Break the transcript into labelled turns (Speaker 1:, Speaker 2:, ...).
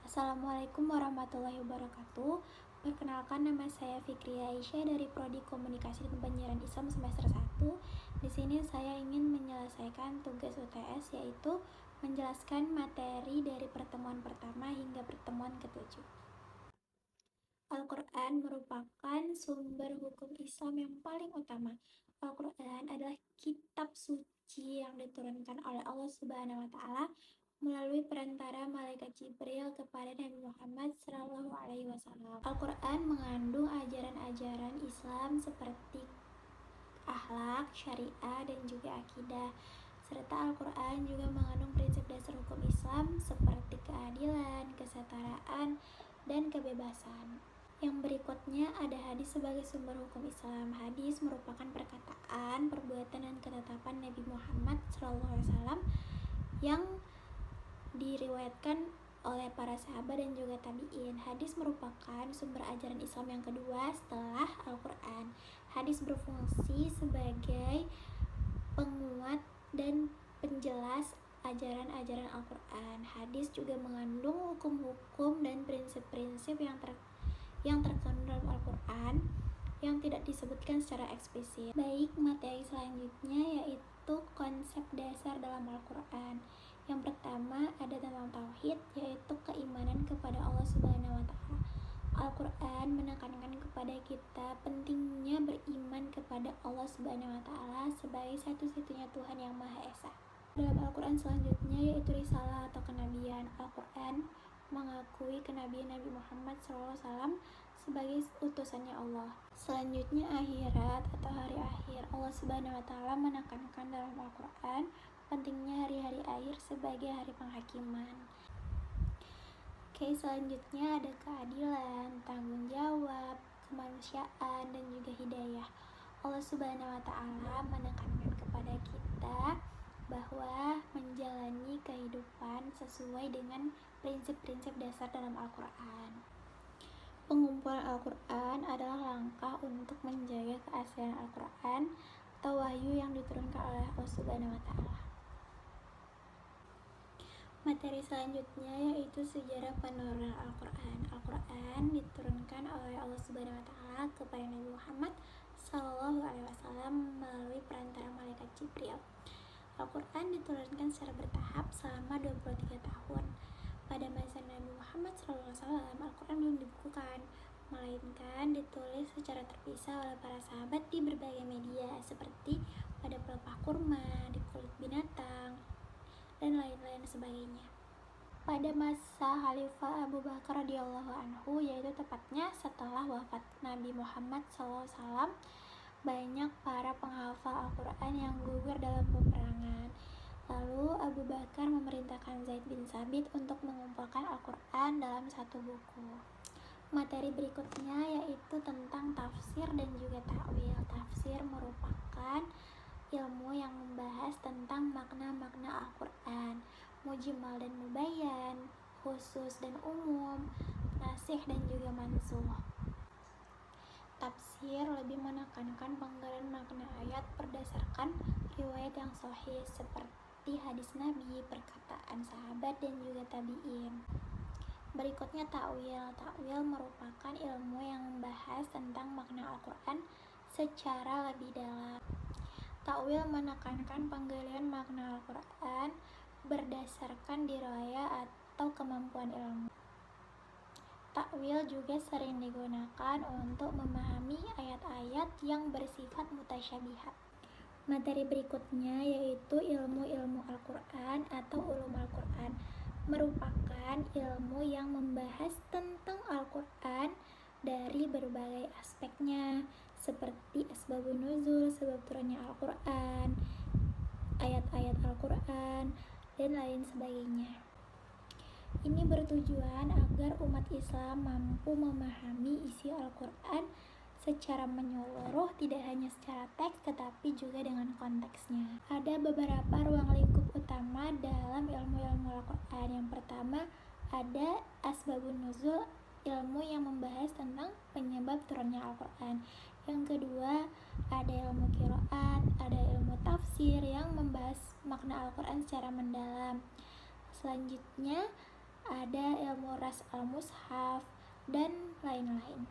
Speaker 1: Assalamualaikum warahmatullahi wabarakatuh. Perkenalkan, nama saya Fikri Aisyah dari Prodi Komunikasi dan Penyiaran Islam semester 1. Di sini saya ingin menyelesaikan tugas UTS, yaitu menjelaskan materi dari pertemuan pertama hingga pertemuan ke-7. Al-Quran merupakan sumber hukum Islam yang paling utama. Al-Quran adalah kitab suci yang diturunkan oleh Allah Subhanahu wa Ta'ala melalui perantara malaikat Jibril kepada Nabi Muhammad SAW. Al-Quran mengandung ajaran-ajaran Islam seperti akhlak, syariah, dan juga akidah. Serta Al-Quran juga mengandung prinsip dasar hukum Islam seperti keadilan, kesetaraan, dan kebebasan. Yang berikutnya ada hadis sebagai sumber hukum Islam. Hadis merupakan perkataan, perbuatan, dan ketetapan Nabi Muhammad SAW yang diriwayatkan oleh para sahabat dan juga tabi'in. Hadis merupakan sumber ajaran Islam yang kedua setelah Al-Quran. Hadis berfungsi sebagai penguat dan penjelas ajaran-ajaran Al-Quran. Hadis juga mengandung hukum-hukum dan prinsip-prinsip yang terkandung dalam Al-Quran yang tidak disebutkan secara eksplisit. Baik, materi selanjutnya yaitu konsep dasar dalam Al-Quran. Yang pertama ada tentang tauhid, yaitu keimanan kepada Allah Subhanahu wa Ta'ala. Al-Quran menekankan kepada kita pentingnya beriman kepada Allah Subhanahu wa Ta'ala sebagai satu-satunya Tuhan yang Maha Esa. Dalam Al-Quran selanjutnya yaitu risalah atau kenabian. Al-Quran mengakui kenabian Nabi Muhammad SAW sebagai utusannya Allah. Selanjutnya akhirat atau hari akhir. Allah Subhanahu wa Ta'ala menekankan dalam Al-Quran pentingnya hari-hari akhir sebagai hari penghakiman. Selanjutnya ada keadilan, tanggung jawab, kemanusiaan, dan juga hidayah. Allah Subhanahu wa Ta'ala menekankan kepada kita bahwa menjalani kehidupan sesuai dengan prinsip-prinsip dasar dalam Al-Quran. Pengumpulan Al-Quran adalah langkah untuk menjaga keaslian Al-Quran atau wahyu yang diturunkan oleh Allah Subhanahu wa Ta'ala. Materi selanjutnya yaitu sejarah penurunan Al-Quran. Al-Quran diturunkan oleh Allah Subhanahu wa Ta'ala kepada Nabi Muhammad SAW melalui perantara malaikat Jibril. Al-Quran diturunkan secara bertahap selama 23 tahun. Pada masa Nabi Muhammad SAW, Al-Quran belum dibukukan, melainkan ditulis secara terpisah oleh para sahabat di berbagai media seperti pada pelepah kurma, di kulit binatang, dan lain-lain sebagainya. Pada masa Khalifah Abu Bakar radhiyallahu anhu, yaitu tepatnya setelah wafat Nabi Muhammad SAW, banyak para penghafal Al-Quran yang gugur dalam peperangan. Lalu Abu Bakar memerintahkan Zaid bin Sabit untuk mengumpulkan Al-Quran dalam satu buku. Materi berikutnya yaitu tentang tafsir dan juga ta'wil. Tafsir merupakan ilmu yang membahas tentang makna-makna Al-Quran, mujmal dan mubayyan, khusus dan umum, nasikh dan juga mansukh. Tafsir lebih menekankan penggalan makna ayat berdasarkan riwayat yang sahih seperti hadis Nabi, perkataan sahabat, dan juga tabi'in. Berikutnya ta'wil. Ta'wil merupakan ilmu yang membahas tentang makna Al-Quran secara lebih dalam. Ta'wil menekankan penggalian makna Al-Quran berdasarkan diraya atau kemampuan ilmu. Ta'wil juga sering digunakan untuk memahami ayat-ayat yang bersifat mutasyabihat. Materi berikutnya yaitu ilmu-ilmu Al-Quran atau ulum Al-Quran. Merupakan ilmu yang membahas tentang Al-Quran dari berbagai aspeknya, seperti asbabun nuzul, sebab turunnya Al-Quran, ayat-ayat Al-Quran, dan lain sebagainya. Ini bertujuan agar umat Islam mampu memahami isi Al-Quran secara menyeluruh, tidak hanya secara teks tetapi juga dengan konteksnya. Ada beberapa ruang lingkup utama dalam ilmu-ilmu Al-Quran. Yang pertama ada asbabun nuzul, ilmu yang membahas tentang penyebab turunnya Al-Quran. Yang kedua ada ilmu qiraat, ada ilmu tafsir yang membahas makna Al-Quran secara mendalam. Selanjutnya ada Al-Muras Al-Mushaf, dan lain-lain.